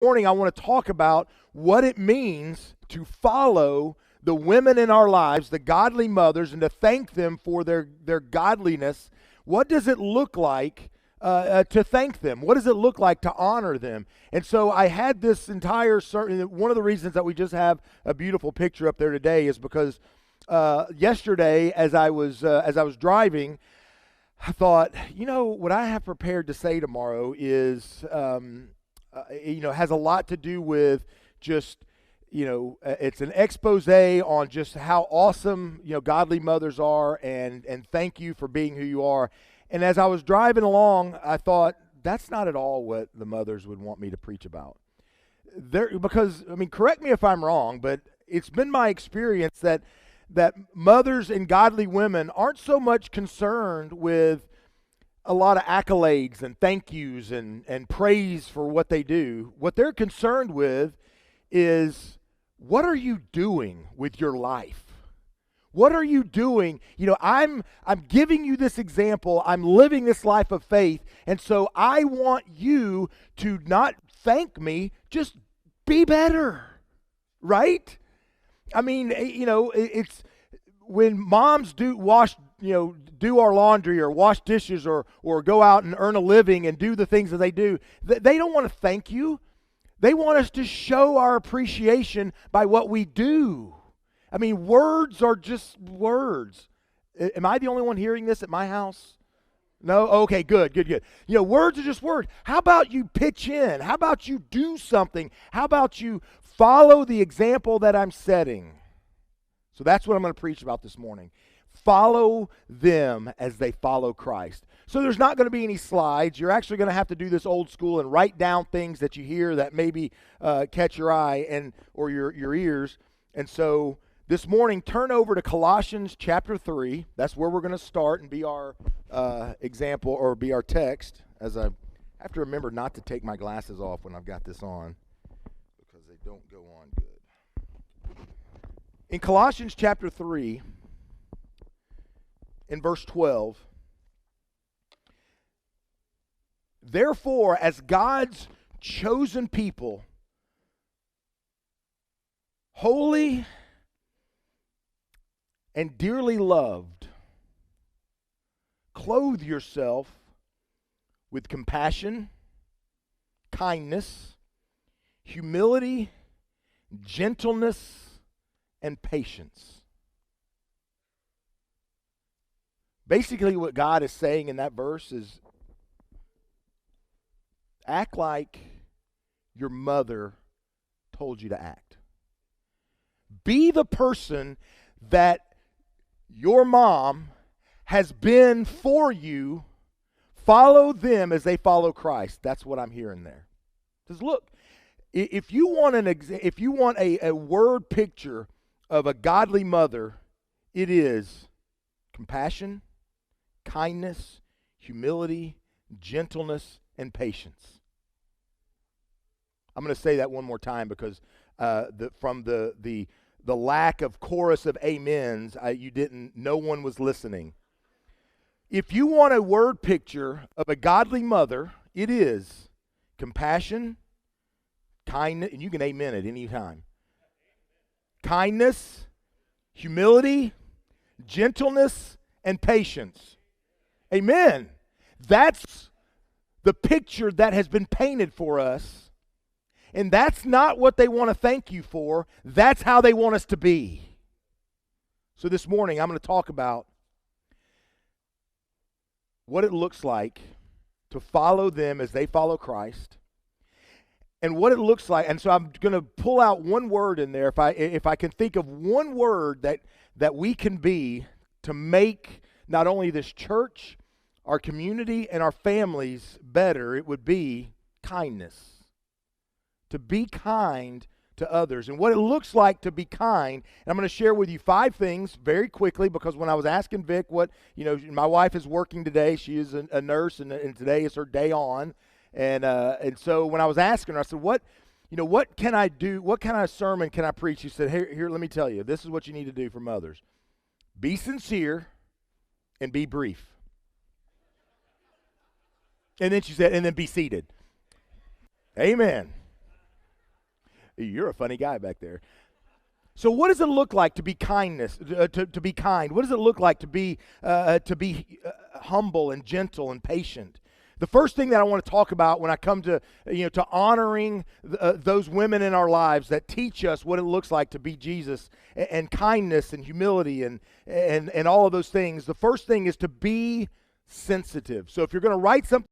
Morning, I want to talk about what it means to follow the women in our lives, the godly mothers, and to thank them for their godliness. What does it look like to thank them? What does it look like to honor them? And so I had this entire one of the reasons that we just have a beautiful picture up there today is because yesterday, as I was driving, I thought, what I have prepared to say tomorrow is. Has a lot to do with just, it's an expose on just how awesome, godly mothers are, and thank you for being who you are. And as I was driving along, I thought, that's not at all what the mothers would want me to preach about. Because, correct me if I'm wrong, but it's been my experience that mothers and godly women aren't so much concerned with a lot of accolades and thank yous and praise for what they do. What they're concerned with is, what are you doing with your life? What are you doing? I'm giving you this example. I'm living this life of faith. And so I want you to not thank me, just be better. Right? It's when moms do our laundry or wash dishes or go out and earn a living and do the things that they do, they don't want to thank you. They want us to show our appreciation by what we do. Words are just words. Am I the only one hearing this at my house? No? Okay, good. Words are just words. How about you pitch in? How about you do something? How about you follow the example that I'm setting? So that's what I'm going to preach about this morning. Follow them as they follow Christ. So there's not going to be any slides. You're actually going to have to do this old school and write down things that you hear that maybe catch your eye or your ears. And so this morning, turn over to Colossians chapter 3. That's where we're going to start and be our example or be our text. As I have to remember not to take my glasses off when I've got this on because they don't go on good. In Colossians chapter 3, in verse 12, therefore, as God's chosen people, holy and dearly loved, clothe yourself with compassion, kindness, humility, gentleness, and patience. Basically, what God is saying in that verse is, act like your mother told you to act. Be the person that your mom has been for you. Follow them as they follow Christ. That's what I'm hearing there. Because look, if you want a word picture of a godly mother, it is compassion, kindness, humility, gentleness, and patience. I'm going to say that one more time because from the lack of chorus of amens, no one was listening. If you want a word picture of a godly mother, it is compassion, kindness, and you can amen at any time. Kindness, humility, gentleness, and patience. Amen. That's the picture that has been painted for us. And that's not what they want to thank you for. That's how they want us to be. So this morning, I'm going to talk about what it looks like to follow them as they follow Christ. And what it looks like, and so I'm going to pull out one word in there. If I can think of one word that we can be to make not only this church, our community, and our families better, it would be kindness. To be kind to others. And what it looks like to be kind, and I'm going to share with you 5 things very quickly, because when I was asking Vic my wife is working today. She is a nurse, and today is her day on. And so when I was asking her, I said, what can I do? What kind of sermon can I preach? She said, here, let me tell you. This is what you need to do for mothers. Be sincere and be brief. And then she said, and then be seated. Amen. You're a funny guy back there. So what does it look like to be to be kind? What does it look like to be humble and gentle and patient? The first thing that I want to talk about when I come to to honoring those women in our lives that teach us what it looks like to be Jesus and kindness and humility and all of those things. The first thing is to be sensitive. So if you're going to write something